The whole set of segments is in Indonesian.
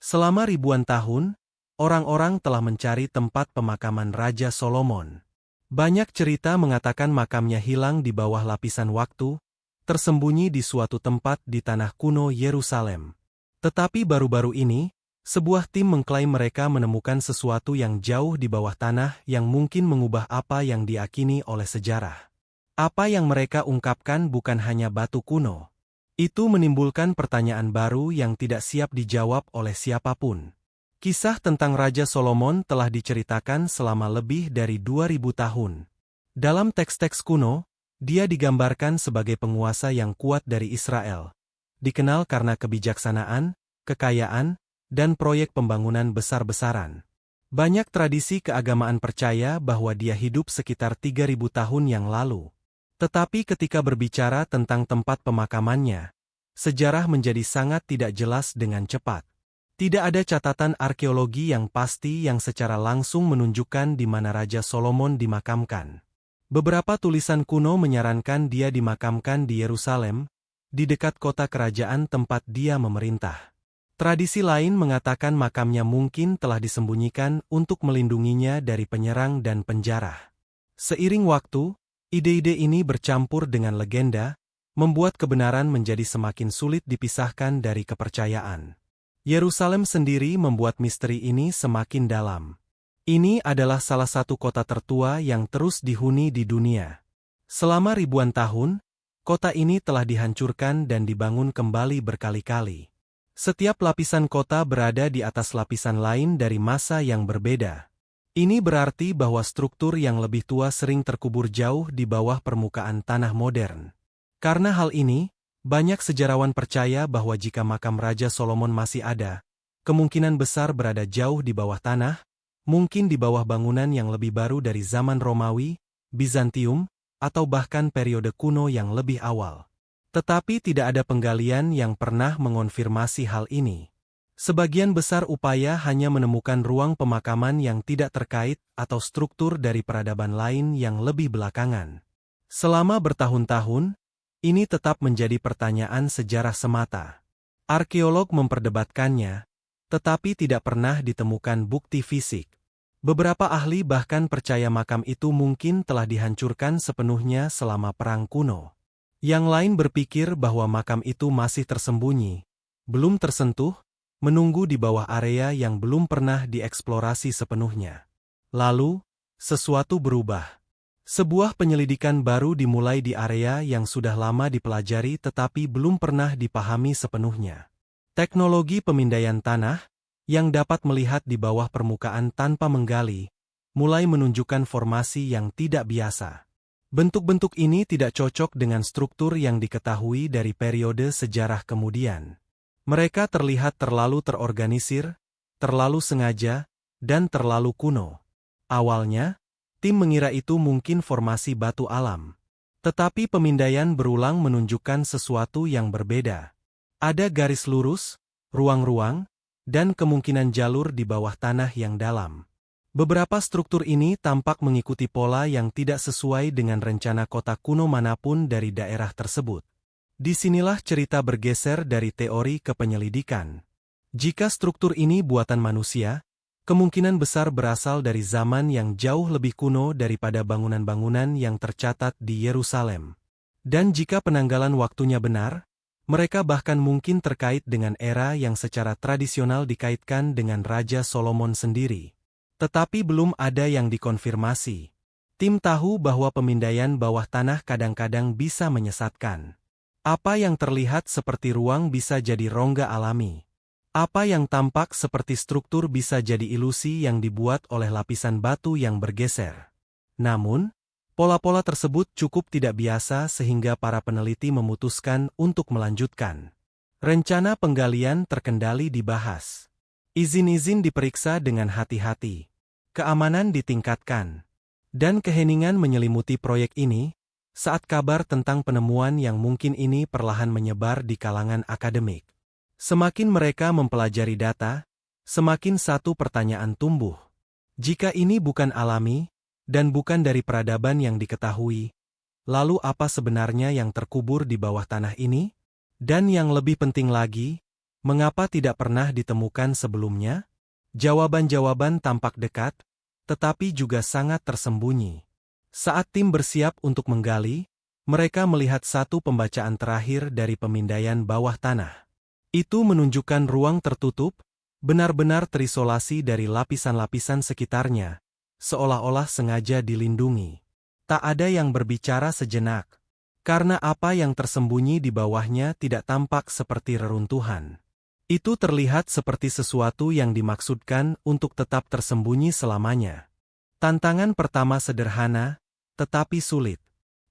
Selama ribuan tahun, orang-orang telah mencari tempat pemakaman Raja Solomon. Banyak cerita mengatakan makamnya hilang di bawah lapisan waktu, tersembunyi di suatu tempat di tanah kuno Yerusalem. Tetapi baru-baru ini, sebuah tim mengklaim mereka menemukan sesuatu yang jauh di bawah tanah yang mungkin mengubah apa yang diakini oleh sejarah. Apa yang mereka ungkapkan bukan hanya batu kuno. Itu menimbulkan pertanyaan baru yang tidak siap dijawab oleh siapapun. Kisah tentang Raja Solomon telah diceritakan selama lebih dari 2000 tahun. Dalam teks-teks kuno, dia digambarkan sebagai penguasa yang kuat dari Israel. Dikenal karena kebijaksanaan, kekayaan, dan proyek pembangunan besar-besaran. Banyak tradisi keagamaan percaya bahwa dia hidup sekitar 3000 tahun yang lalu. Tetapi ketika berbicara tentang tempat pemakamannya, sejarah menjadi sangat tidak jelas dengan cepat. Tidak ada catatan arkeologi yang pasti yang secara langsung menunjukkan di mana Raja Solomon dimakamkan. Beberapa tulisan kuno menyarankan dia dimakamkan di Yerusalem, di dekat kota kerajaan tempat dia memerintah. Tradisi lain mengatakan makamnya mungkin telah disembunyikan untuk melindunginya dari penyerang dan penjara. Seiring waktu, ide-ide ini bercampur dengan legenda, membuat kebenaran menjadi semakin sulit dipisahkan dari kepercayaan. Yerusalem sendiri membuat misteri ini semakin dalam. Ini adalah salah satu kota tertua yang terus dihuni di dunia. Selama ribuan tahun, kota ini telah dihancurkan dan dibangun kembali berkali-kali. Setiap lapisan kota berada di atas lapisan lain dari masa yang berbeda. Ini berarti bahwa struktur yang lebih tua sering terkubur jauh di bawah permukaan tanah modern. Karena hal ini, banyak sejarawan percaya bahwa jika makam Raja Solomon masih ada, kemungkinan besar berada jauh di bawah tanah, mungkin di bawah bangunan yang lebih baru dari zaman Romawi, Bizantium, atau bahkan periode kuno yang lebih awal. Tetapi tidak ada penggalian yang pernah mengonfirmasi hal ini. Sebagian besar upaya hanya menemukan ruang pemakaman yang tidak terkait atau struktur dari peradaban lain yang lebih belakangan. Selama bertahun-tahun, ini tetap menjadi pertanyaan sejarah semata. Arkeolog memperdebatkannya, tetapi tidak pernah ditemukan bukti fisik. Beberapa ahli bahkan percaya makam itu mungkin telah dihancurkan sepenuhnya selama Perang Kuno. Yang lain berpikir bahwa makam itu masih tersembunyi, belum tersentuh, menunggu di bawah area yang belum pernah dieksplorasi sepenuhnya. Lalu, sesuatu berubah. Sebuah penyelidikan baru dimulai di area yang sudah lama dipelajari tetapi belum pernah dipahami sepenuhnya. Teknologi pemindaian tanah, yang dapat melihat di bawah permukaan tanpa menggali, mulai menunjukkan formasi yang tidak biasa. Bentuk-bentuk ini tidak cocok dengan struktur yang diketahui dari periode sejarah kemudian. Mereka terlihat terlalu terorganisir, terlalu sengaja, dan terlalu kuno. Awalnya, tim mengira itu mungkin formasi batu alam. Tetapi pemindaian berulang menunjukkan sesuatu yang berbeda. Ada garis lurus, ruang-ruang, dan kemungkinan jalur di bawah tanah yang dalam. Beberapa struktur ini tampak mengikuti pola yang tidak sesuai dengan rencana kota kuno manapun dari daerah tersebut. Disinilah cerita bergeser dari teori ke penyelidikan. Jika struktur ini buatan manusia, kemungkinan besar berasal dari zaman yang jauh lebih kuno daripada bangunan-bangunan yang tercatat di Yerusalem. Dan jika penanggalan waktunya benar, mereka bahkan mungkin terkait dengan era yang secara tradisional dikaitkan dengan Raja Solomon sendiri. Tetapi belum ada yang dikonfirmasi. Tim tahu bahwa pemindaian bawah tanah kadang-kadang bisa menyesatkan. Apa yang terlihat seperti ruang bisa jadi rongga alami. Apa yang tampak seperti struktur bisa jadi ilusi yang dibuat oleh lapisan batu yang bergeser. Namun, pola-pola tersebut cukup tidak biasa sehingga para peneliti memutuskan untuk melanjutkan. Rencana penggalian terkendali dibahas. Izin-izin diperiksa dengan hati-hati. Keamanan ditingkatkan. Dan keheningan menyelimuti proyek ini, saat kabar tentang penemuan yang mungkin ini perlahan menyebar di kalangan akademik. Semakin mereka mempelajari data, semakin satu pertanyaan tumbuh. Jika ini bukan alami, dan bukan dari peradaban yang diketahui, lalu apa sebenarnya yang terkubur di bawah tanah ini? Dan yang lebih penting lagi, Mengapa tidak pernah ditemukan sebelumnya? Jawaban-jawaban tampak dekat, tetapi juga sangat tersembunyi. Saat tim bersiap untuk menggali, mereka melihat satu pembacaan terakhir dari pemindaian bawah tanah. Itu menunjukkan ruang tertutup, benar-benar terisolasi dari lapisan-lapisan sekitarnya, seolah-olah sengaja dilindungi. Tak ada yang berbicara sejenak, karena apa yang tersembunyi di bawahnya tidak tampak seperti reruntuhan. Itu terlihat seperti sesuatu yang dimaksudkan untuk tetap tersembunyi selamanya. Tantangan pertama sederhana, tetapi sulit.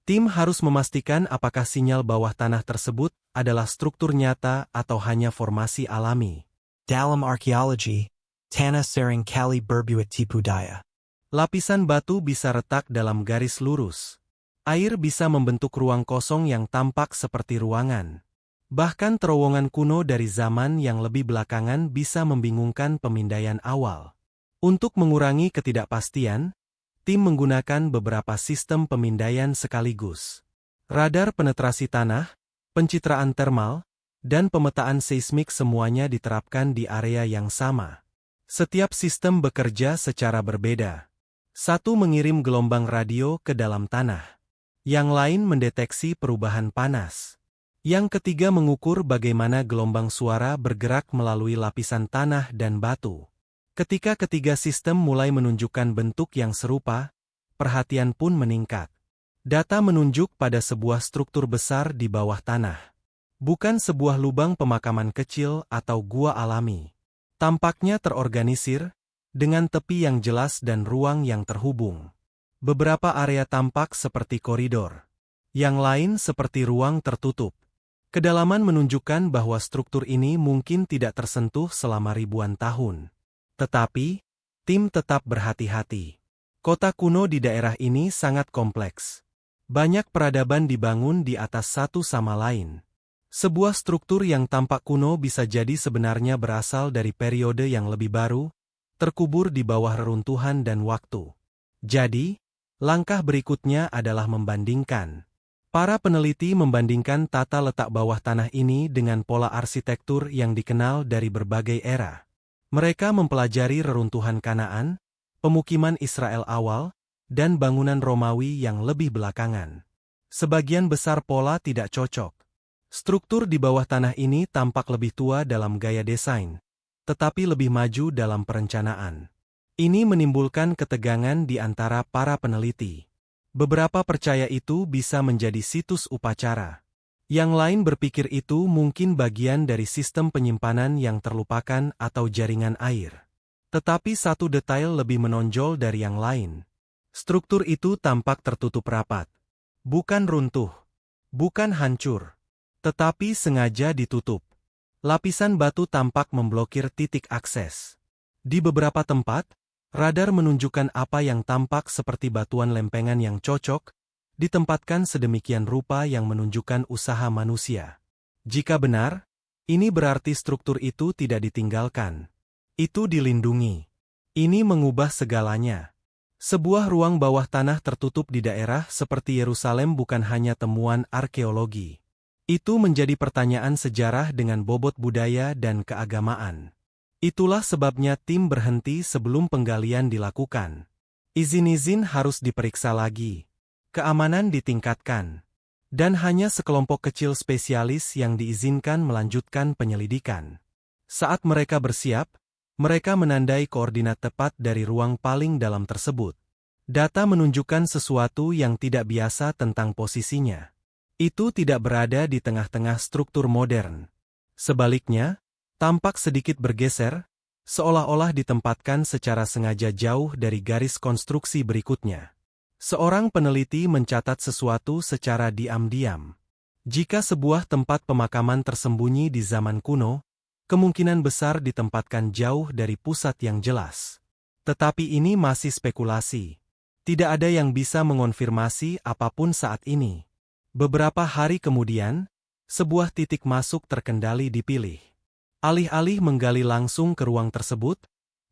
Tim harus memastikan apakah sinyal bawah tanah tersebut adalah struktur nyata atau hanya formasi alami. Dalam arkeologi, tanah sering kali berbuat tipu daya. Lapisan batu bisa retak dalam garis lurus. Air bisa membentuk ruang kosong yang tampak seperti ruangan. Bahkan terowongan kuno dari zaman yang lebih belakangan bisa membingungkan pemindaian awal. Untuk mengurangi ketidakpastian, tim menggunakan beberapa sistem pemindaian sekaligus. Radar penetrasi tanah, pencitraan termal, dan pemetaan seismik semuanya diterapkan di area yang sama. Setiap sistem bekerja secara berbeda. Satu mengirim gelombang radio ke dalam tanah. Yang lain mendeteksi perubahan panas. Yang ketiga mengukur bagaimana gelombang suara bergerak melalui lapisan tanah dan batu. Ketika ketiga sistem mulai menunjukkan bentuk yang serupa, perhatian pun meningkat. Data menunjuk pada sebuah struktur besar di bawah tanah. Bukan sebuah lubang pemakaman kecil atau gua alami. Tampaknya terorganisir, dengan tepi yang jelas dan ruang yang terhubung. Beberapa area tampak seperti koridor. Yang lain seperti ruang tertutup. Kedalaman menunjukkan bahwa struktur ini mungkin tidak tersentuh selama ribuan tahun. Tetapi, tim tetap berhati-hati. Kota kuno di daerah ini sangat kompleks. Banyak peradaban dibangun di atas satu sama lain. Sebuah struktur yang tampak kuno bisa jadi sebenarnya berasal dari periode yang lebih baru, terkubur di bawah reruntuhan dan waktu. Jadi, langkah berikutnya adalah membandingkan. Para peneliti membandingkan tata letak bawah tanah ini dengan pola arsitektur yang dikenal dari berbagai era. Mereka mempelajari reruntuhan Kanaan, pemukiman Israel awal, dan bangunan Romawi yang lebih belakangan. Sebagian besar pola tidak cocok. Struktur di bawah tanah ini tampak lebih tua dalam gaya desain, tetapi lebih maju dalam perencanaan. Ini menimbulkan ketegangan di antara para peneliti. Beberapa percaya itu bisa menjadi situs upacara. Yang lain berpikir itu mungkin bagian dari sistem penyimpanan yang terlupakan atau jaringan air. Tetapi satu detail lebih menonjol dari yang lain. Struktur itu tampak tertutup rapat. Bukan runtuh. Bukan hancur. Tetapi sengaja ditutup. Lapisan batu tampak memblokir titik akses. Di beberapa tempat, radar menunjukkan apa yang tampak seperti batuan lempengan yang cocok, ditempatkan sedemikian rupa yang menunjukkan usaha manusia. Jika benar, ini berarti struktur itu tidak ditinggalkan. Itu dilindungi. Ini mengubah segalanya. Sebuah ruang bawah tanah tertutup di daerah seperti Yerusalem bukan hanya temuan arkeologi. Itu menjadi pertanyaan sejarah dengan bobot budaya dan keagamaan. Itulah sebabnya tim berhenti sebelum penggalian dilakukan. Izin-izin harus diperiksa lagi. Keamanan ditingkatkan. Dan hanya sekelompok kecil spesialis yang diizinkan melanjutkan penyelidikan. Saat mereka bersiap, mereka menandai koordinat tepat dari ruang paling dalam tersebut. Data menunjukkan sesuatu yang tidak biasa tentang posisinya. Itu tidak berada di tengah-tengah struktur modern. Sebaliknya, tampak sedikit bergeser, seolah-olah ditempatkan secara sengaja jauh dari garis konstruksi berikutnya. Seorang peneliti mencatat sesuatu secara diam-diam. Jika sebuah tempat pemakaman tersembunyi di zaman kuno, kemungkinan besar ditempatkan jauh dari pusat yang jelas. Tetapi ini masih spekulasi. Tidak ada yang bisa mengonfirmasi apapun saat ini. Beberapa hari kemudian, sebuah titik masuk terkendali dipilih. Alih-alih menggali langsung ke ruang tersebut,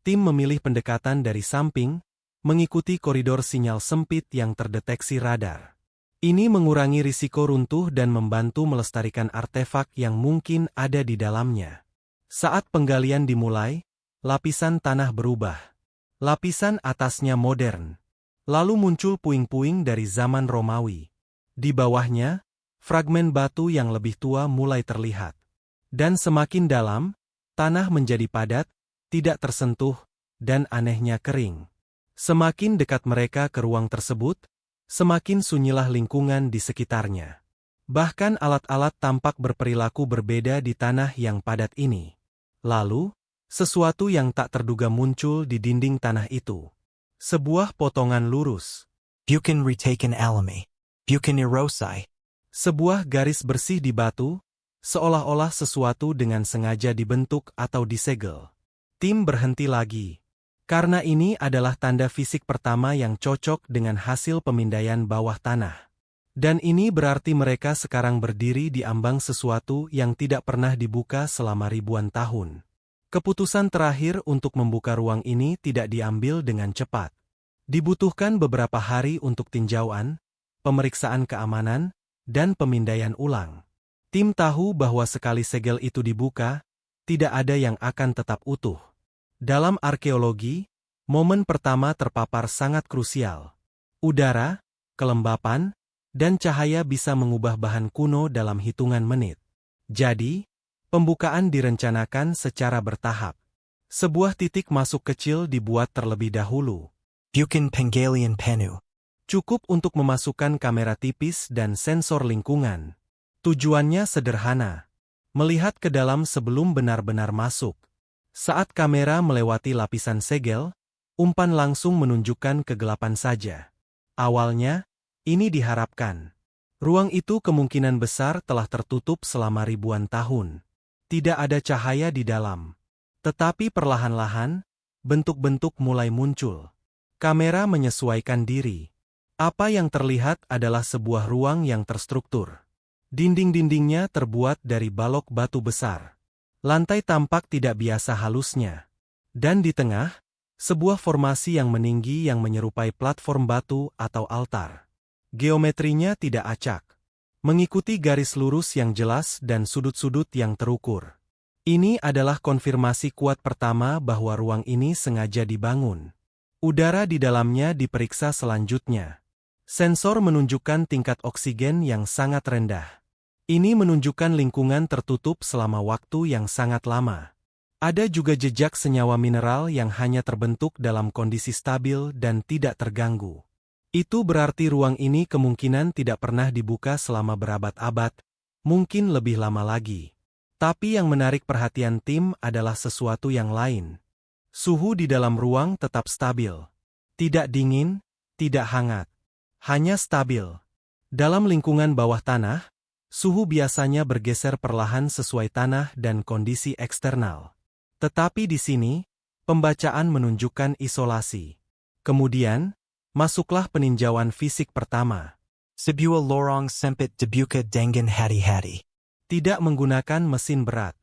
tim memilih pendekatan dari samping, mengikuti koridor sinyal sempit yang terdeteksi radar. Ini mengurangi risiko runtuh dan membantu melestarikan artefak yang mungkin ada di dalamnya. Saat penggalian dimulai, lapisan tanah berubah. Lapisan atasnya modern. Lalu muncul puing-puing dari zaman Romawi. Di bawahnya, fragmen batu yang lebih tua mulai terlihat. Dan semakin dalam, tanah menjadi padat, tidak tersentuh, dan anehnya kering. Semakin dekat mereka ke ruang tersebut, semakin sunyilah lingkungan di sekitarnya. Bahkan alat-alat tampak berperilaku berbeda di tanah yang padat ini. Lalu, sesuatu yang tak terduga muncul di dinding tanah itu. Sebuah potongan lurus. Buchan retaken alamy. Buchan erosi. Sebuah garis bersih di batu, seolah-olah sesuatu dengan sengaja dibentuk atau disegel. Tim berhenti lagi. Karena ini adalah tanda fisik pertama yang cocok dengan hasil pemindaian bawah tanah. Dan ini berarti mereka sekarang berdiri di ambang sesuatu yang tidak pernah dibuka selama ribuan tahun. Keputusan terakhir untuk membuka ruang ini tidak diambil dengan cepat. Dibutuhkan beberapa hari untuk tinjauan, pemeriksaan keamanan, dan pemindaian ulang. Tim tahu bahwa sekali segel itu dibuka, tidak ada yang akan tetap utuh. Dalam arkeologi, momen pertama terpapar sangat krusial. Udara, kelembapan, dan cahaya bisa mengubah bahan kuno dalam hitungan menit. Jadi, pembukaan direncanakan secara bertahap. Sebuah titik masuk kecil dibuat terlebih dahulu. Buchan Pengalian Penu. Cukup untuk memasukkan kamera tipis dan sensor lingkungan. Tujuannya sederhana. Melihat ke dalam sebelum benar-benar masuk. Saat kamera melewati lapisan segel, umpan langsung menunjukkan kegelapan saja. Awalnya, ini diharapkan. Ruang itu kemungkinan besar telah tertutup selama ribuan tahun. Tidak ada cahaya di dalam. Tetapi perlahan-lahan, bentuk-bentuk mulai muncul. Kamera menyesuaikan diri. Apa yang terlihat adalah sebuah ruang yang terstruktur. Dinding-dindingnya terbuat dari balok batu besar. Lantai tampak tidak biasa halusnya. Dan di tengah, sebuah formasi yang meninggi yang menyerupai platform batu atau altar. Geometrinya tidak acak. Mengikuti garis lurus yang jelas dan sudut-sudut yang terukur. Ini adalah konfirmasi kuat pertama bahwa ruang ini sengaja dibangun. Udara di dalamnya diperiksa selanjutnya. Sensor menunjukkan tingkat oksigen yang sangat rendah. Ini menunjukkan lingkungan tertutup selama waktu yang sangat lama. Ada juga jejak senyawa mineral yang hanya terbentuk dalam kondisi stabil dan tidak terganggu. Itu berarti ruang ini kemungkinan tidak pernah dibuka selama berabad-abad, mungkin lebih lama lagi. Tapi yang menarik perhatian tim adalah sesuatu yang lain. Suhu di dalam ruang tetap stabil. Tidak dingin, tidak hangat. Hanya stabil. Dalam lingkungan bawah tanah, suhu biasanya bergeser perlahan sesuai tanah dan kondisi eksternal. Tetapi di sini, pembacaan menunjukkan isolasi. Kemudian, masuklah peninjauan fisik pertama. Sebuah lorong sempit dibuka dengan hati-hati. Tidak menggunakan mesin berat.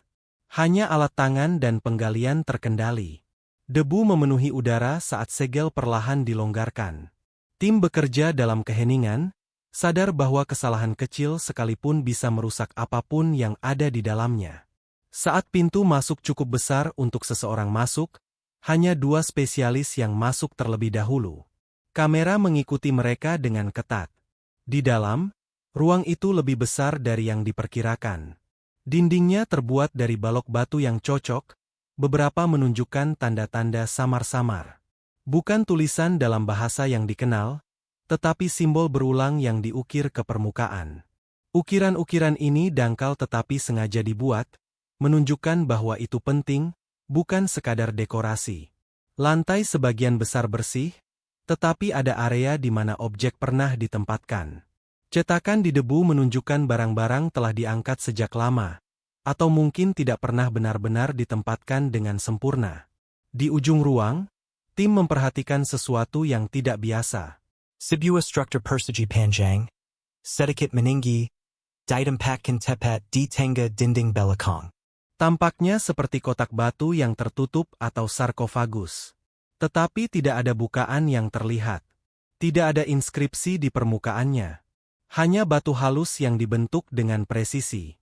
Hanya alat tangan dan penggalian terkendali. Debu memenuhi udara saat segel perlahan dilonggarkan. Tim bekerja dalam keheningan, sadar bahwa kesalahan kecil sekalipun bisa merusak apapun yang ada di dalamnya. Saat pintu masuk cukup besar untuk seseorang masuk, hanya 2 spesialis yang masuk terlebih dahulu. Kamera mengikuti mereka dengan ketat. Di dalam, ruang itu lebih besar dari yang diperkirakan. Dindingnya terbuat dari balok batu yang cocok, beberapa menunjukkan tanda-tanda samar-samar. Bukan tulisan dalam bahasa yang dikenal, tetapi simbol berulang yang diukir ke permukaan. Ukiran-ukiran ini dangkal tetapi sengaja dibuat, menunjukkan bahwa itu penting, bukan sekadar dekorasi. Lantai sebagian besar bersih, tetapi ada area di mana objek pernah ditempatkan. Cetakan di debu menunjukkan barang-barang telah diangkat sejak lama, atau mungkin tidak pernah benar-benar ditempatkan dengan sempurna. Di ujung ruang, tim memperhatikan sesuatu yang tidak biasa. Sebuah struktur persegi panjang, sedikit meninggi, ditempatkan tepat di tengah dinding belakang. Tampaknya seperti kotak batu yang tertutup atau sarkofagus. Tetapi tidak ada bukaan yang terlihat. Tidak ada inskripsi di permukaannya. Hanya batu halus yang dibentuk dengan presisi.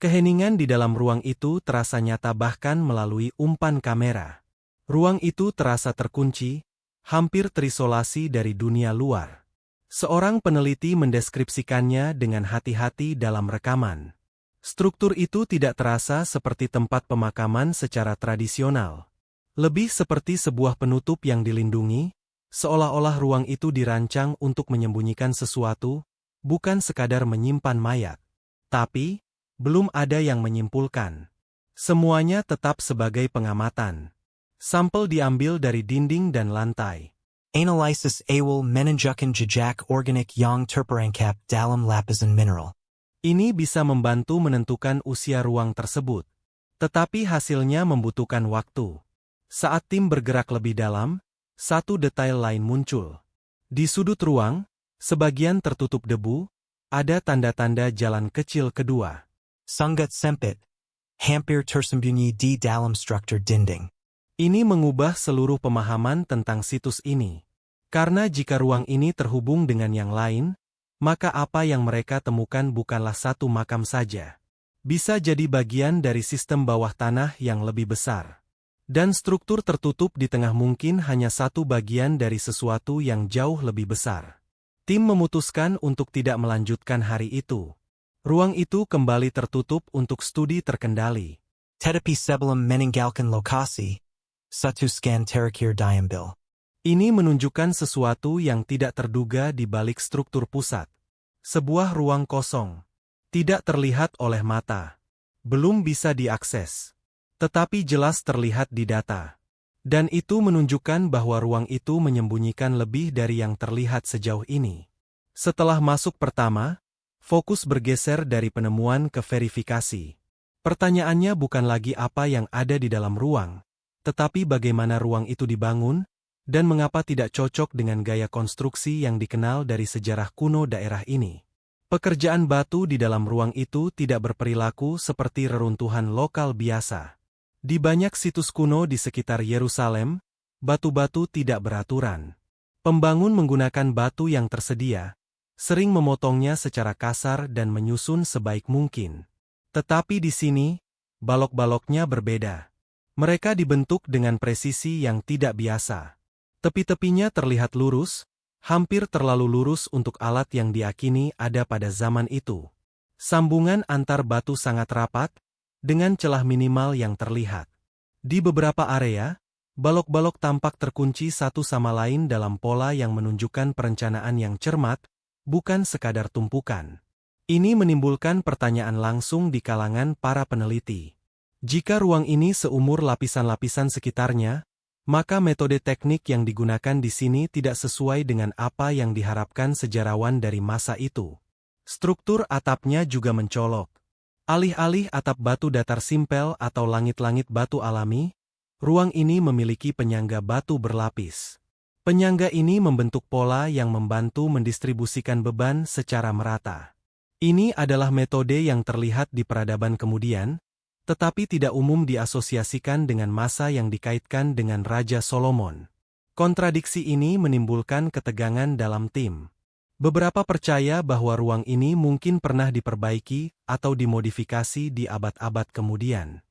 Keheningan di dalam ruang itu terasa nyata bahkan melalui umpan kamera. Ruang itu terasa terkunci, hampir terisolasi dari dunia luar. Seorang peneliti mendeskripsikannya dengan hati-hati dalam rekaman. Struktur itu tidak terasa seperti tempat pemakaman secara tradisional. Lebih seperti sebuah penutup yang dilindungi, seolah-olah ruang itu dirancang untuk menyembunyikan sesuatu, bukan sekadar menyimpan mayat. Tapi, belum ada yang menyimpulkan. Semuanya tetap sebagai pengamatan. Sampel diambil dari dinding dan lantai. Analysis awal menunjukkan jejak organik yang terperangkap dalam lapisan mineral. Ini bisa membantu menentukan usia ruang tersebut. Tetapi hasilnya membutuhkan waktu. Saat tim bergerak lebih dalam, satu detail lain muncul. Di sudut ruang, sebagian tertutup debu, ada tanda-tanda jalan kecil kedua. Sangat sempit, hampir tersembunyi di dalam struktur dinding. Ini mengubah seluruh pemahaman tentang situs ini. Karena jika ruang ini terhubung dengan yang lain, maka apa yang mereka temukan bukanlah satu makam saja. Bisa jadi bagian dari sistem bawah tanah yang lebih besar. Dan struktur tertutup di tengah mungkin hanya satu bagian dari sesuatu yang jauh lebih besar. Tim memutuskan untuk tidak melanjutkan hari itu. Ruang itu kembali tertutup untuk studi terkendali. Tetapi sebelum meninggalkan lokasi, satu scan terakhir diambil. Ini menunjukkan sesuatu yang tidak terduga di balik struktur pusat. Sebuah ruang kosong. Tidak terlihat oleh mata. Belum bisa diakses. Tetapi jelas terlihat di data. Dan itu menunjukkan bahwa ruang itu menyembunyikan lebih dari yang terlihat sejauh ini. Setelah masuk pertama, fokus bergeser dari penemuan ke verifikasi. Pertanyaannya bukan lagi apa yang ada di dalam ruang, tetapi bagaimana ruang itu dibangun, dan mengapa tidak cocok dengan gaya konstruksi yang dikenal dari sejarah kuno daerah ini. Pekerjaan batu di dalam ruang itu tidak berperilaku seperti reruntuhan lokal biasa. Di banyak situs kuno di sekitar Yerusalem, batu-batu tidak beraturan. Pembangun menggunakan batu yang tersedia, sering memotongnya secara kasar dan menyusun sebaik mungkin. Tetapi di sini, balok-baloknya berbeda. Mereka dibentuk dengan presisi yang tidak biasa. Tepi-tepinya terlihat lurus, hampir terlalu lurus untuk alat yang diakini ada pada zaman itu. Sambungan antar batu sangat rapat, dengan celah minimal yang terlihat. Di beberapa area, balok-balok tampak terkunci satu sama lain dalam pola yang menunjukkan perencanaan yang cermat, bukan sekadar tumpukan. Ini menimbulkan pertanyaan langsung di kalangan para peneliti. Jika ruang ini seumur lapisan-lapisan sekitarnya, maka metode teknik yang digunakan di sini tidak sesuai dengan apa yang diharapkan sejarawan dari masa itu. Struktur atapnya juga mencolok. Alih-alih atap batu datar simpel atau langit-langit batu alami, ruang ini memiliki penyangga batu berlapis. Penyangga ini membentuk pola yang membantu mendistribusikan beban secara merata. Ini adalah metode yang terlihat di peradaban kemudian, tetapi tidak umum diasosiasikan dengan masa yang dikaitkan dengan Raja Solomon. Kontradiksi ini menimbulkan ketegangan dalam tim. Beberapa percaya bahwa ruang ini mungkin pernah diperbaiki atau dimodifikasi di abad-abad kemudian.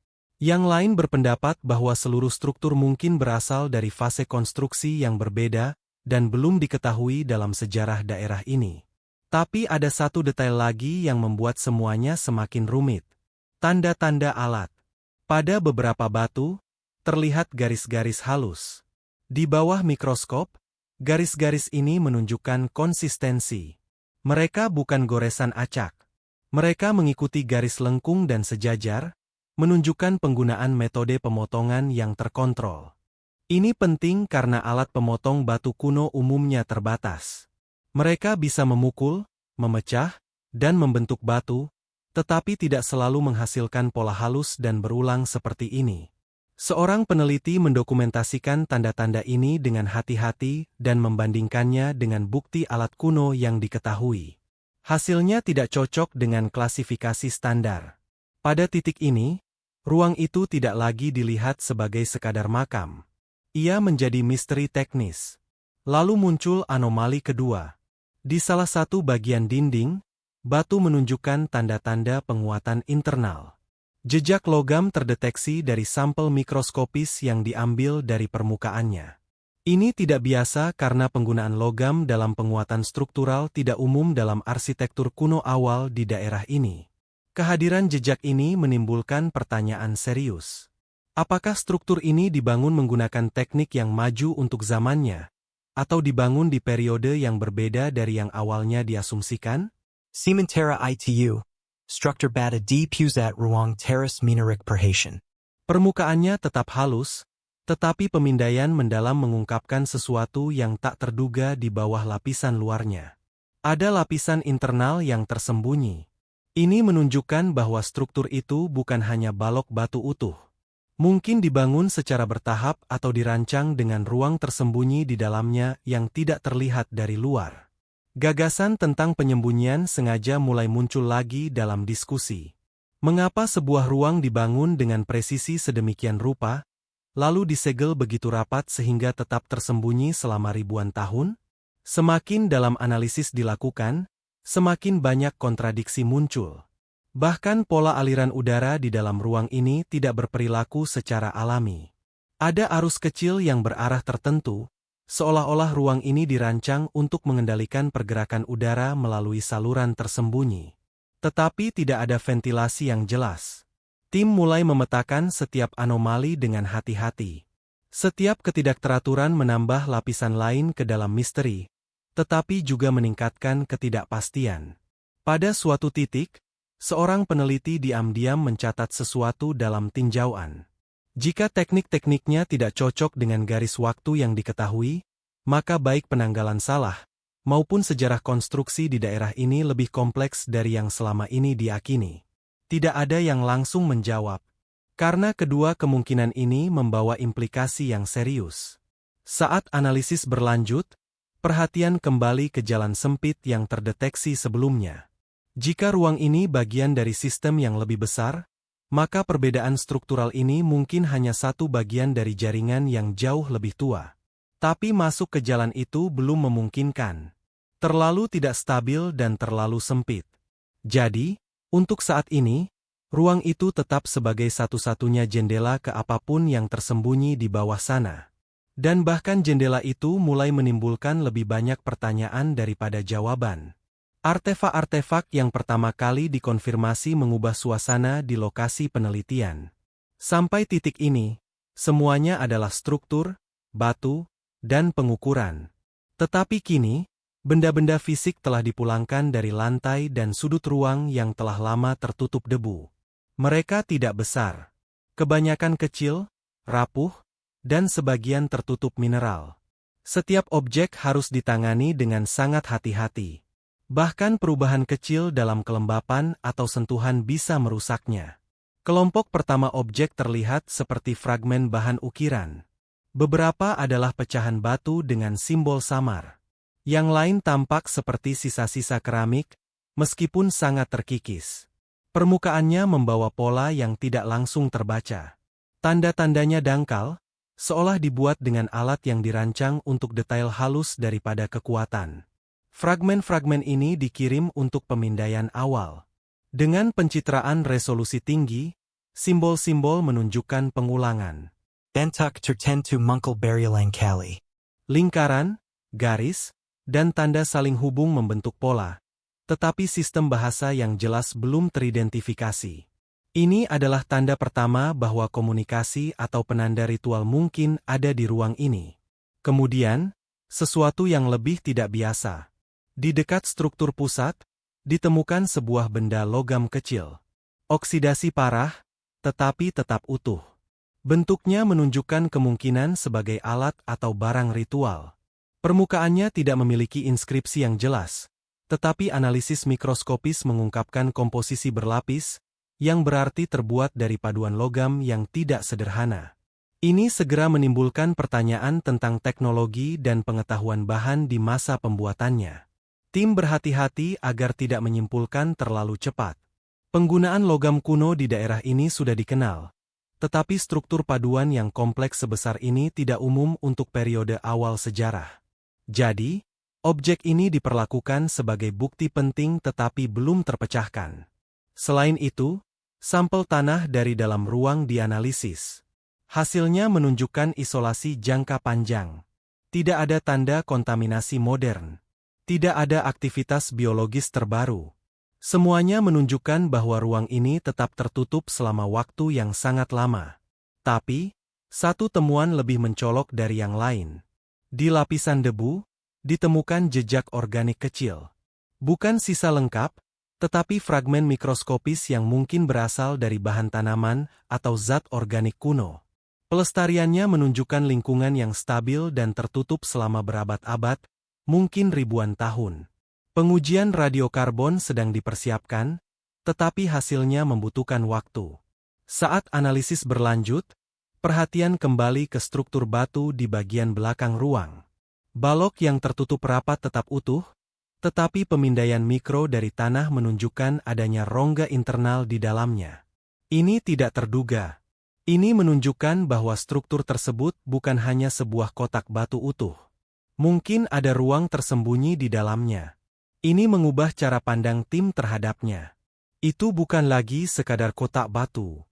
Yang lain berpendapat bahwa seluruh struktur mungkin berasal dari fase konstruksi yang berbeda dan belum diketahui dalam sejarah daerah ini. Tapi ada satu detail lagi yang membuat semuanya semakin rumit. Tanda-tanda alat. Pada beberapa batu, terlihat garis-garis halus. Di bawah mikroskop, garis-garis ini menunjukkan konsistensi. Mereka bukan goresan acak. Mereka mengikuti garis lengkung dan sejajar, menunjukkan penggunaan metode pemotongan yang terkontrol. Ini penting karena alat pemotong batu kuno umumnya terbatas. Mereka bisa memukul, memecah, dan membentuk batu, tetapi tidak selalu menghasilkan pola halus dan berulang seperti ini. Seorang peneliti mendokumentasikan tanda-tanda ini dengan hati-hati dan membandingkannya dengan bukti alat kuno yang diketahui. Hasilnya tidak cocok dengan klasifikasi standar. Pada titik ini, ruang itu tidak lagi dilihat sebagai sekadar makam. Ia menjadi misteri teknis. Lalu muncul anomali kedua. Di salah satu bagian dinding, Batu menunjukkan tanda-tanda penguatan internal. Jejak logam terdeteksi dari sampel mikroskopis yang diambil dari permukaannya. Ini tidak biasa karena penggunaan logam dalam penguatan struktural tidak umum dalam arsitektur kuno awal di daerah ini. Kehadiran jejak ini menimbulkan pertanyaan serius. Apakah struktur ini dibangun menggunakan teknik yang maju untuk zamannya, atau dibangun di periode yang berbeda dari yang awalnya diasumsikan? Sementara itu, struktur bata di pusat ruang teras minarik perhatian. Permukaannya tetap halus, tetapi pemindaian mendalam mengungkapkan sesuatu yang tak terduga di bawah lapisan luarnya. Ada lapisan internal yang tersembunyi. Ini menunjukkan bahwa struktur itu bukan hanya balok batu utuh. Mungkin dibangun secara bertahap atau dirancang dengan ruang tersembunyi di dalamnya yang tidak terlihat dari luar. Gagasan tentang penyembunyian sengaja mulai muncul lagi dalam diskusi. Mengapa sebuah ruang dibangun dengan presisi sedemikian rupa, lalu disegel begitu rapat sehingga tetap tersembunyi selama ribuan tahun? Semakin dalam analisis dilakukan, semakin banyak kontradiksi muncul. Bahkan pola aliran udara di dalam ruang ini tidak berperilaku secara alami. Ada arus kecil yang berarah tertentu, seolah-olah ruang ini dirancang untuk mengendalikan pergerakan udara melalui saluran tersembunyi. Tetapi tidak ada ventilasi yang jelas. Tim mulai memetakan setiap anomali dengan hati-hati. Setiap ketidakteraturan menambah lapisan lain ke dalam misteri, tetapi juga meningkatkan ketidakpastian. Pada suatu titik, seorang peneliti diam-diam mencatat sesuatu dalam tinjauan. Jika teknik-tekniknya tidak cocok dengan garis waktu yang diketahui, maka baik penanggalan salah, maupun sejarah konstruksi di daerah ini lebih kompleks dari yang selama ini diakini. Tidak ada yang langsung menjawab, karena kedua kemungkinan ini membawa implikasi yang serius. Saat analisis berlanjut, perhatian kembali ke jalan sempit yang terdeteksi sebelumnya. Jika ruang ini bagian dari sistem yang lebih besar, maka perbedaan struktural ini mungkin hanya satu bagian dari jaringan yang jauh lebih tua. Tapi masuk ke jalan itu belum memungkinkan. Terlalu tidak stabil dan terlalu sempit. Jadi, untuk saat ini, ruang itu tetap sebagai satu-satunya jendela ke apapun yang tersembunyi di bawah sana. Dan bahkan jendela itu mulai menimbulkan lebih banyak pertanyaan daripada jawaban. Artefak-artefak yang pertama kali dikonfirmasi mengubah suasana di lokasi penelitian. Sampai titik ini, semuanya adalah struktur, batu, dan pengukuran. Tetapi kini, benda-benda fisik telah dipulangkan dari lantai dan sudut ruang yang telah lama tertutup debu. Mereka tidak besar. Kebanyakan kecil, rapuh, dan sebagian tertutup mineral. Setiap objek harus ditangani dengan sangat hati-hati. Bahkan perubahan kecil dalam kelembapan atau sentuhan bisa merusaknya. Kelompok pertama objek terlihat seperti fragmen bahan ukiran. Beberapa adalah pecahan batu dengan simbol samar. Yang lain tampak seperti sisa-sisa keramik, meskipun sangat terkikis. Permukaannya membawa pola yang tidak langsung terbaca. Tanda-tandanya dangkal, seolah dibuat dengan alat yang dirancang untuk detail halus daripada kekuatan. Fragmen-fragmen ini dikirim untuk pemindaian awal. Dengan pencitraan resolusi tinggi, simbol-simbol menunjukkan pengulangan. Bentuk tertentu muncul berulang kali. Lingkaran, garis, dan tanda saling hubung membentuk pola, tetapi sistem bahasa yang jelas belum teridentifikasi. Ini adalah tanda pertama bahwa komunikasi atau penanda ritual mungkin ada di ruang ini. Kemudian, sesuatu yang lebih tidak biasa. Di dekat struktur pusat, ditemukan sebuah benda logam kecil. Oksidasi parah, tetapi tetap utuh. Bentuknya menunjukkan kemungkinan sebagai alat atau barang ritual. Permukaannya tidak memiliki inskripsi yang jelas, tetapi analisis mikroskopis mengungkapkan komposisi berlapis, yang berarti terbuat dari paduan logam yang tidak sederhana. Ini segera menimbulkan pertanyaan tentang teknologi dan pengetahuan bahan di masa pembuatannya. Tim berhati-hati agar tidak menyimpulkan terlalu cepat. Penggunaan logam kuno di daerah ini sudah dikenal, tetapi struktur paduan yang kompleks sebesar ini tidak umum untuk periode awal sejarah. Jadi, Objek ini diperlakukan sebagai bukti penting tetapi belum terpecahkan. Selain itu, sampel tanah dari dalam ruang dianalisis. Hasilnya menunjukkan isolasi jangka panjang. Tidak ada tanda kontaminasi modern. Tidak ada aktivitas biologis terbaru. Semuanya menunjukkan bahwa ruang ini tetap tertutup selama waktu yang sangat lama. Tapi, satu temuan lebih mencolok dari yang lain. Di lapisan debu, ditemukan jejak organik kecil. Bukan sisa lengkap, tetapi fragmen mikroskopis yang mungkin berasal dari bahan tanaman atau zat organik kuno. Pelestariannya menunjukkan lingkungan yang stabil dan tertutup selama berabad-abad, mungkin ribuan tahun. Pengujian radiokarbon sedang dipersiapkan, tetapi hasilnya membutuhkan waktu. Saat analisis berlanjut, perhatian kembali ke struktur batu di bagian belakang ruang. Balok yang tertutup rapat tetap utuh, tetapi pemindaian mikro dari tanah menunjukkan adanya rongga internal di dalamnya. Ini tidak terduga. Ini menunjukkan bahwa struktur tersebut bukan hanya sebuah kotak batu utuh. Mungkin ada ruang tersembunyi di dalamnya. Ini mengubah cara pandang tim terhadapnya. Itu bukan lagi sekadar kotak batu.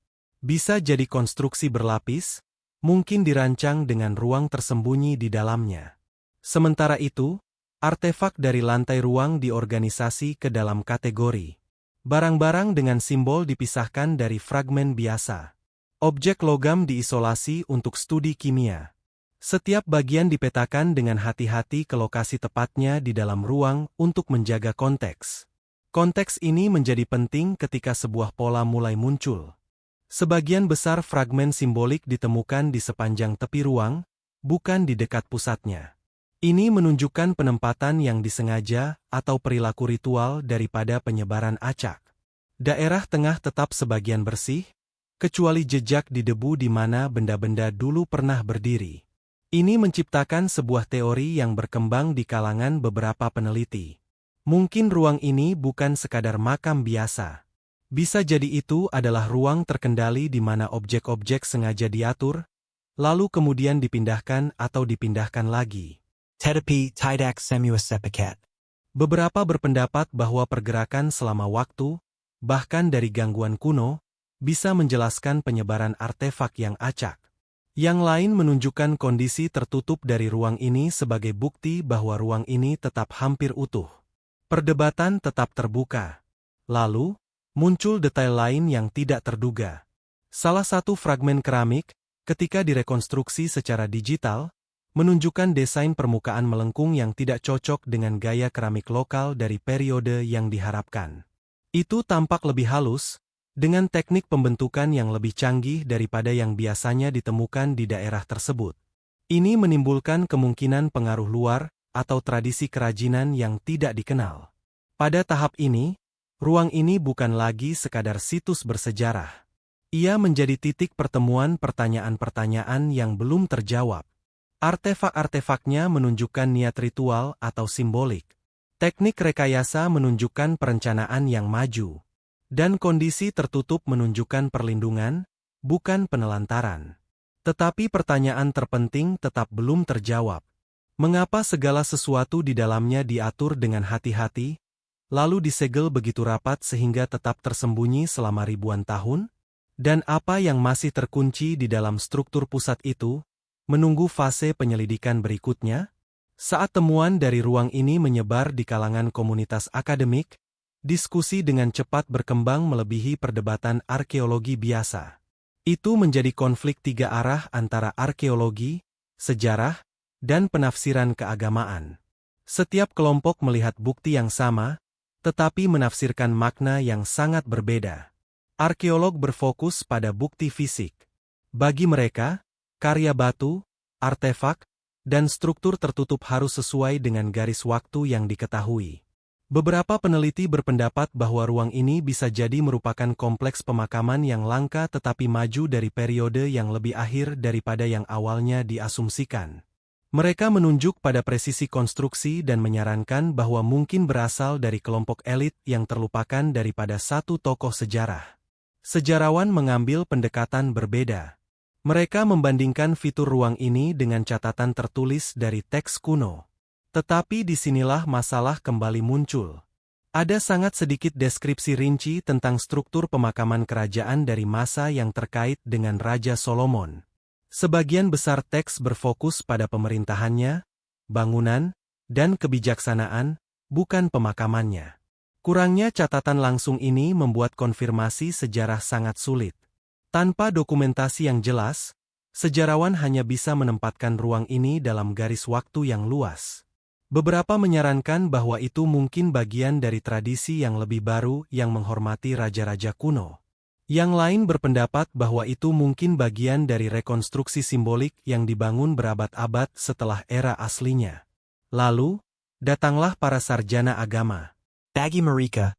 Bisa jadi konstruksi berlapis, mungkin dirancang dengan ruang tersembunyi di dalamnya. Sementara itu, artefak dari lantai ruang diorganisasi ke dalam kategori. Barang-barang dengan simbol dipisahkan dari fragmen biasa. Objek logam diisolasi untuk studi kimia. Setiap bagian dipetakan dengan hati-hati ke lokasi tepatnya di dalam ruang untuk menjaga konteks. Konteks ini menjadi penting ketika sebuah pola mulai muncul. Sebagian besar fragmen simbolik ditemukan di sepanjang tepi ruang, bukan di dekat pusatnya. Ini menunjukkan penempatan yang disengaja atau perilaku ritual daripada penyebaran acak. Daerah tengah tetap sebagian bersih, kecuali jejak di debu di mana benda-benda dulu pernah berdiri. Ini menciptakan sebuah teori yang berkembang di kalangan beberapa peneliti. Mungkin ruang ini bukan sekadar makam biasa. Bisa jadi itu adalah ruang terkendali di mana objek-objek sengaja diatur, lalu kemudian dipindahkan atau dipindahkan lagi. Tetapi tidak semua sepakat. Beberapa berpendapat bahwa pergerakan selama waktu, bahkan dari gangguan kuno, bisa menjelaskan penyebaran artefak yang acak. Yang lain menunjukkan kondisi tertutup dari ruang ini sebagai bukti bahwa ruang ini tetap hampir utuh. Perdebatan tetap terbuka. Lalu, muncul detail lain yang tidak terduga. Salah satu fragmen keramik, ketika direkonstruksi secara digital, menunjukkan desain permukaan melengkung yang tidak cocok dengan gaya keramik lokal dari periode yang diharapkan. Itu tampak lebih halus, dengan teknik pembentukan yang lebih canggih daripada yang biasanya ditemukan di daerah tersebut. Ini menimbulkan kemungkinan pengaruh luar atau tradisi kerajinan yang tidak dikenal. Pada tahap ini, ruang ini bukan lagi sekadar situs bersejarah. Ia menjadi titik pertemuan pertanyaan-pertanyaan yang belum terjawab. Artefak-artefaknya menunjukkan niat ritual atau simbolik. Teknik rekayasa menunjukkan perencanaan yang maju. Dan kondisi tertutup menunjukkan perlindungan, bukan penelantaran. Tetapi pertanyaan terpenting tetap belum terjawab. Mengapa segala sesuatu di dalamnya diatur dengan hati-hati, lalu disegel begitu rapat sehingga tetap tersembunyi selama ribuan tahun? Dan apa yang masih terkunci di dalam struktur pusat itu, menunggu fase penyelidikan berikutnya? Saat temuan dari ruang ini menyebar di kalangan komunitas akademik, diskusi dengan cepat berkembang melebihi perdebatan arkeologi biasa. Itu menjadi konflik tiga arah antara arkeologi, sejarah, dan penafsiran keagamaan. Setiap kelompok melihat bukti yang sama, tetapi menafsirkan makna yang sangat berbeda. Arkeolog berfokus pada bukti fisik. Bagi mereka, karya batu, artefak, dan struktur tertutup harus sesuai dengan garis waktu yang diketahui. Beberapa peneliti berpendapat bahwa ruang ini bisa jadi merupakan kompleks pemakaman yang langka tetapi maju dari periode yang lebih akhir daripada yang awalnya diasumsikan. Mereka menunjuk pada presisi konstruksi dan menyarankan bahwa mungkin berasal dari kelompok elit yang terlupakan daripada satu tokoh sejarah. Sejarawan mengambil pendekatan berbeda. Mereka membandingkan fitur ruang ini dengan catatan tertulis dari teks kuno. Tetapi disinilah masalah kembali muncul. Ada sangat sedikit deskripsi rinci tentang struktur pemakaman kerajaan dari masa yang terkait dengan Raja Solomon. Sebagian besar teks berfokus pada pemerintahannya, bangunan, dan kebijaksanaan, bukan pemakamannya. Kurangnya catatan langsung ini membuat konfirmasi sejarah sangat sulit. Tanpa dokumentasi yang jelas, sejarawan hanya bisa menempatkan ruang ini dalam garis waktu yang luas. Beberapa menyarankan bahwa itu mungkin bagian dari tradisi yang lebih baru yang menghormati raja-raja kuno. Yang lain berpendapat bahwa itu mungkin bagian dari rekonstruksi simbolik yang dibangun berabad-abad setelah era aslinya. Lalu, datanglah para sarjana agama. Bagi mereka,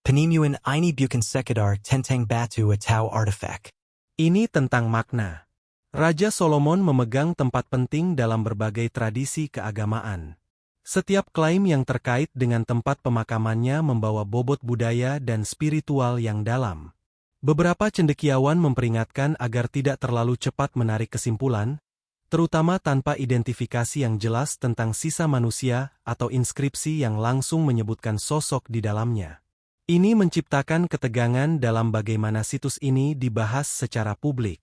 penimuan ini bukan sekadar tentang batu atau artefak. Ini tentang makna. Raja Solomon memegang tempat penting dalam berbagai tradisi keagamaan. Setiap klaim yang terkait dengan tempat pemakamannya membawa bobot budaya dan spiritual yang dalam. Beberapa cendekiawan memperingatkan agar tidak terlalu cepat menarik kesimpulan, terutama tanpa identifikasi yang jelas tentang sisa manusia atau inskripsi yang langsung menyebutkan sosok di dalamnya. Ini menciptakan ketegangan dalam bagaimana situs ini dibahas secara publik.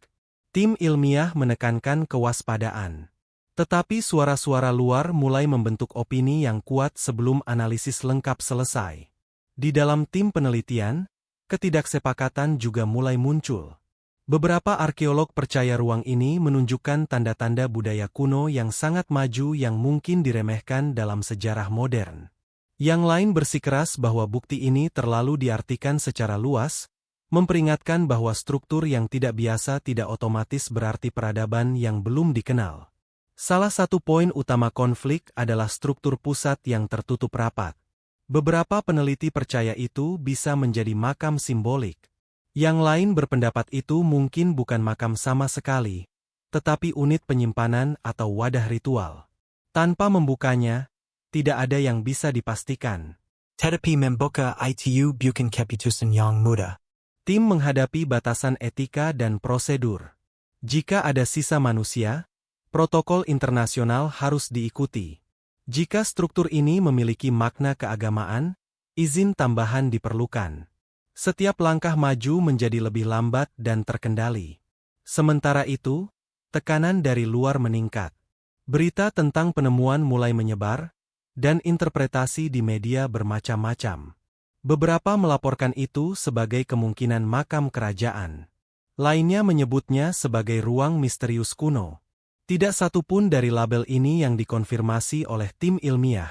Tim ilmiah menekankan kewaspadaan. Tetapi suara-suara luar mulai membentuk opini yang kuat sebelum analisis lengkap selesai. Di dalam tim penelitian, ketidaksepakatan juga mulai muncul. Beberapa arkeolog percaya ruang ini menunjukkan tanda-tanda budaya kuno yang sangat maju yang mungkin diremehkan dalam sejarah modern. Yang lain bersikeras bahwa bukti ini terlalu diartikan secara luas, memperingatkan bahwa struktur yang tidak biasa tidak otomatis berarti peradaban yang belum dikenal. Salah satu poin utama konflik adalah struktur pusat yang tertutup rapat. Beberapa peneliti percaya itu bisa menjadi makam simbolik. Yang lain berpendapat itu mungkin bukan makam sama sekali, tetapi unit penyimpanan atau wadah ritual. Tanpa membukanya, tidak ada yang bisa dipastikan. Tetapi membuka itu bukan keputusan yang mudah. Tim menghadapi batasan etika dan prosedur. Jika ada sisa manusia, protokol internasional harus diikuti. Jika struktur ini memiliki makna keagamaan, izin tambahan diperlukan. Setiap langkah maju menjadi lebih lambat dan terkendali. Sementara itu, tekanan dari luar meningkat. Berita tentang penemuan mulai menyebar, dan interpretasi di media bermacam-macam. Beberapa melaporkan itu sebagai kemungkinan makam kerajaan. Lainnya menyebutnya sebagai ruang misterius kuno. Tidak satu pun dari label ini yang dikonfirmasi oleh tim ilmiah,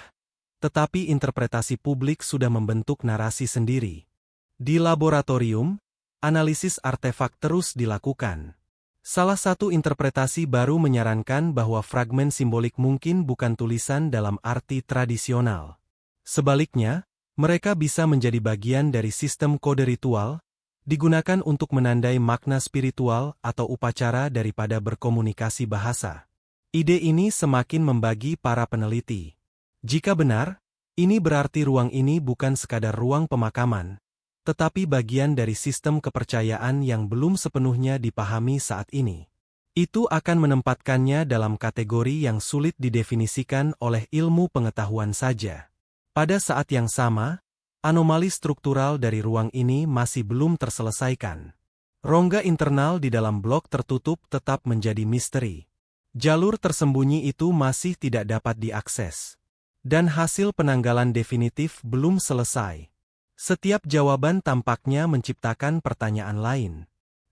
tetapi interpretasi publik sudah membentuk narasi sendiri. Di laboratorium, analisis artefak terus dilakukan. Salah satu interpretasi baru menyarankan bahwa fragmen simbolik mungkin bukan tulisan dalam arti tradisional. Sebaliknya, mereka bisa menjadi bagian dari sistem kode ritual, digunakan untuk menandai makna spiritual atau upacara daripada berkomunikasi bahasa. Ide ini semakin membagi para peneliti. Jika benar, ini berarti ruang ini bukan sekadar ruang pemakaman, tetapi bagian dari sistem kepercayaan yang belum sepenuhnya dipahami saat ini. Itu akan menempatkannya dalam kategori yang sulit didefinisikan oleh ilmu pengetahuan saja. Pada saat yang sama, anomali struktural dari ruang ini masih belum terselesaikan. Rongga internal di dalam blok tertutup tetap menjadi misteri. Jalur tersembunyi itu masih tidak dapat diakses. Dan hasil penanggalan definitif belum selesai. Setiap jawaban tampaknya menciptakan pertanyaan lain.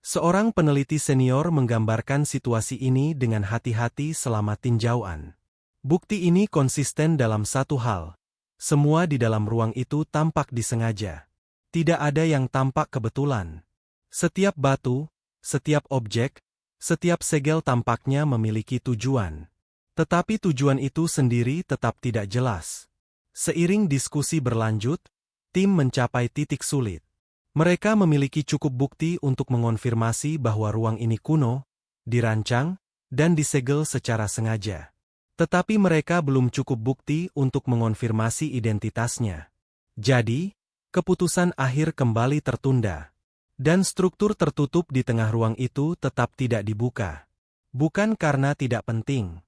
Seorang peneliti senior menggambarkan situasi ini dengan hati-hati selama tinjauan. Bukti ini konsisten dalam satu hal. Semua di dalam ruang itu tampak disengaja. Tidak ada yang tampak kebetulan. Setiap batu, setiap objek, setiap segel tampaknya memiliki tujuan. Tetapi tujuan itu sendiri tetap tidak jelas. Seiring diskusi berlanjut, tim mencapai titik sulit. Mereka memiliki cukup bukti untuk mengonfirmasi bahwa ruang ini kuno, dirancang, dan disegel secara sengaja. Tetapi mereka belum cukup bukti untuk mengonfirmasi identitasnya. Jadi, keputusan akhir kembali tertunda. Dan struktur tertutup di tengah ruang itu tetap tidak dibuka. Bukan karena tidak penting,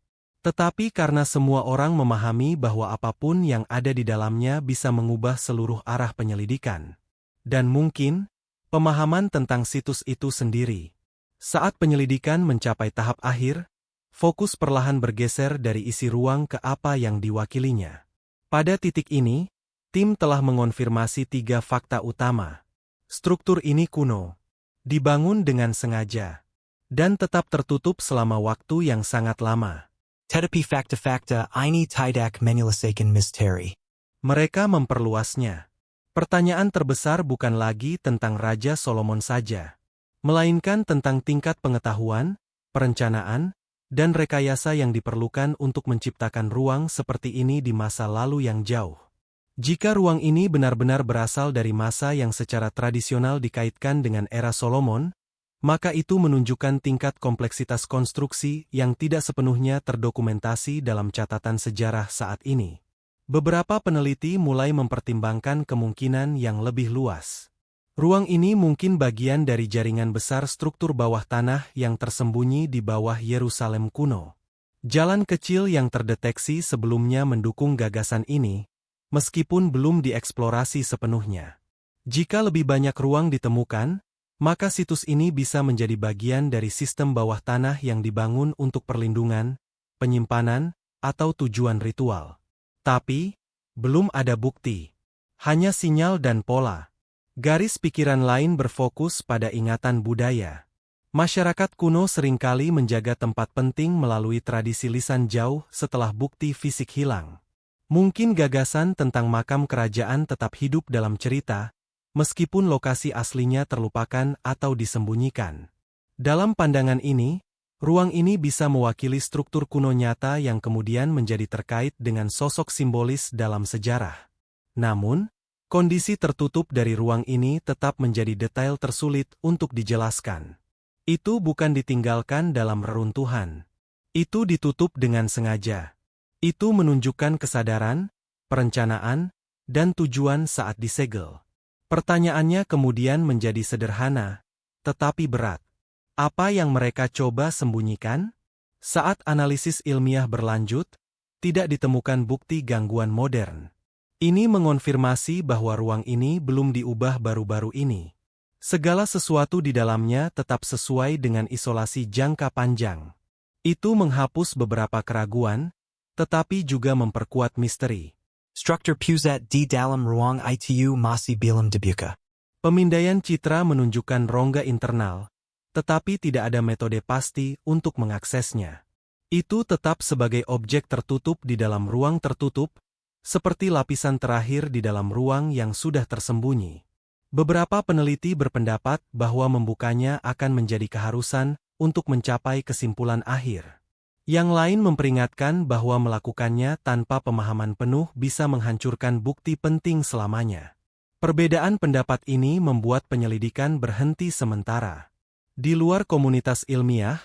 Tetapi karena semua orang memahami bahwa apapun yang ada di dalamnya bisa mengubah seluruh arah penyelidikan. Dan mungkin, pemahaman tentang situs itu sendiri. Saat penyelidikan mencapai tahap akhir, fokus perlahan bergeser dari isi ruang ke apa yang diwakilinya. Pada titik ini, tim telah mengonfirmasi 3 fakta utama. Struktur ini kuno, dibangun dengan sengaja, dan tetap tertutup selama waktu yang sangat lama. Tetapi fakta-fakta ini tidak menyelesaikan misteri. Mereka memperluasnya. Pertanyaan terbesar bukan lagi tentang Raja Solomon saja, melainkan tentang tingkat pengetahuan, perencanaan, dan rekayasa yang diperlukan untuk menciptakan ruang seperti ini di masa lalu yang jauh. Jika ruang ini benar-benar berasal dari masa yang secara tradisional dikaitkan dengan era Solomon, maka itu menunjukkan tingkat kompleksitas konstruksi yang tidak sepenuhnya terdokumentasi dalam catatan sejarah saat ini. Beberapa peneliti mulai mempertimbangkan kemungkinan yang lebih luas. Ruang ini mungkin bagian dari jaringan besar struktur bawah tanah yang tersembunyi di bawah Yerusalem kuno. Jalan kecil yang terdeteksi sebelumnya mendukung gagasan ini, meskipun belum dieksplorasi sepenuhnya. Jika lebih banyak ruang ditemukan, maka situs ini bisa menjadi bagian dari sistem bawah tanah yang dibangun untuk perlindungan, penyimpanan, atau tujuan ritual. Tapi, belum ada bukti. Hanya sinyal dan pola. Garis pikiran lain berfokus pada ingatan budaya. Masyarakat kuno seringkali menjaga tempat penting melalui tradisi lisan jauh setelah bukti fisik hilang. Mungkin gagasan tentang makam kerajaan tetap hidup dalam cerita, meskipun lokasi aslinya terlupakan atau disembunyikan. Dalam pandangan ini, ruang ini bisa mewakili struktur kuno nyata yang kemudian menjadi terkait dengan sosok simbolis dalam sejarah. Namun, kondisi tertutup dari ruang ini tetap menjadi detail tersulit untuk dijelaskan. Itu bukan ditinggalkan dalam reruntuhan. Itu ditutup dengan sengaja. Itu menunjukkan kesadaran, perencanaan, dan tujuan saat disegel. Pertanyaannya kemudian menjadi sederhana, tetapi berat. Apa yang mereka coba sembunyikan? Saat analisis ilmiah berlanjut, tidak ditemukan bukti gangguan modern. Ini mengonfirmasi bahwa ruang ini belum diubah baru-baru ini. Segala sesuatu di dalamnya tetap sesuai dengan isolasi jangka panjang. Itu menghapus beberapa keraguan, tetapi juga memperkuat misteri. Struktur pusat di dalam ruang itu masih belum dibuka. Pemindaian citra menunjukkan rongga internal, tetapi tidak ada metode pasti untuk mengaksesnya. Itu tetap sebagai objek tertutup di dalam ruang tertutup, seperti lapisan terakhir di dalam ruang yang sudah tersembunyi. Beberapa peneliti berpendapat bahwa membukanya akan menjadi keharusan untuk mencapai kesimpulan akhir. Yang lain memperingatkan bahwa melakukannya tanpa pemahaman penuh bisa menghancurkan bukti penting selamanya. Perbedaan pendapat ini membuat penyelidikan berhenti sementara. Di luar komunitas ilmiah,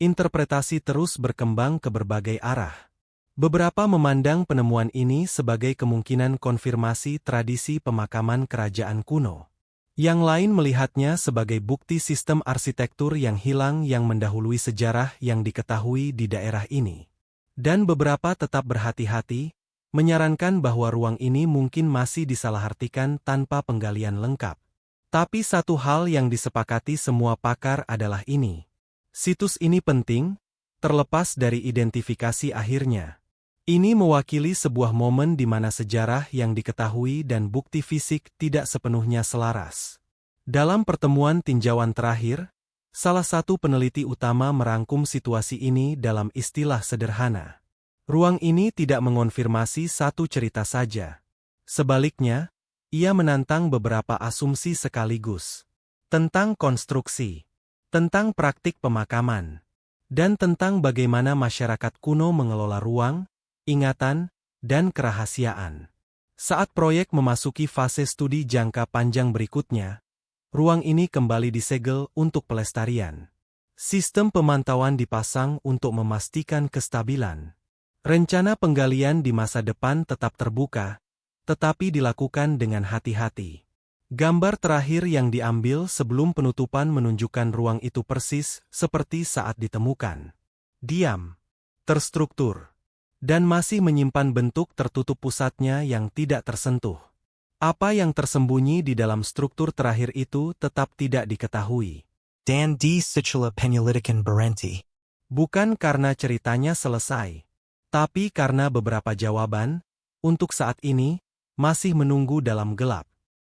interpretasi terus berkembang ke berbagai arah. Beberapa memandang penemuan ini sebagai kemungkinan konfirmasi tradisi pemakaman kerajaan kuno. Yang lain melihatnya sebagai bukti sistem arsitektur yang hilang yang mendahului sejarah yang diketahui di daerah ini. Dan beberapa tetap berhati-hati, menyarankan bahwa ruang ini mungkin masih disalahartikan tanpa penggalian lengkap. Tapi satu hal yang disepakati semua pakar adalah ini. Situs ini penting, terlepas dari identifikasi akhirnya. Ini mewakili sebuah momen di mana sejarah yang diketahui dan bukti fisik tidak sepenuhnya selaras. Dalam pertemuan tinjauan terakhir, salah satu peneliti utama merangkum situasi ini dalam istilah sederhana. Ruang ini tidak mengonfirmasi satu cerita saja. Sebaliknya, ia menantang beberapa asumsi sekaligus. Tentang konstruksi, tentang praktik pemakaman, dan tentang bagaimana masyarakat kuno mengelola ruang, ingatan, dan kerahasiaan. Saat proyek memasuki fase studi jangka panjang berikutnya, ruang ini kembali disegel untuk pelestarian. Sistem pemantauan dipasang untuk memastikan kestabilan. Rencana penggalian di masa depan tetap terbuka, tetapi dilakukan dengan hati-hati. Gambar terakhir yang diambil sebelum penutupan menunjukkan ruang itu persis seperti saat ditemukan. Diam. terstruktur, dan masih menyimpan bentuk tertutup pusatnya yang tidak tersentuh. Apa yang tersembunyi di dalam struktur terakhir itu tetap tidak diketahui. Dan di Situla Penyelidikan Berhenti. Bukan karena ceritanya selesai, tapi karena beberapa jawaban, untuk saat ini, masih menunggu dalam gelap.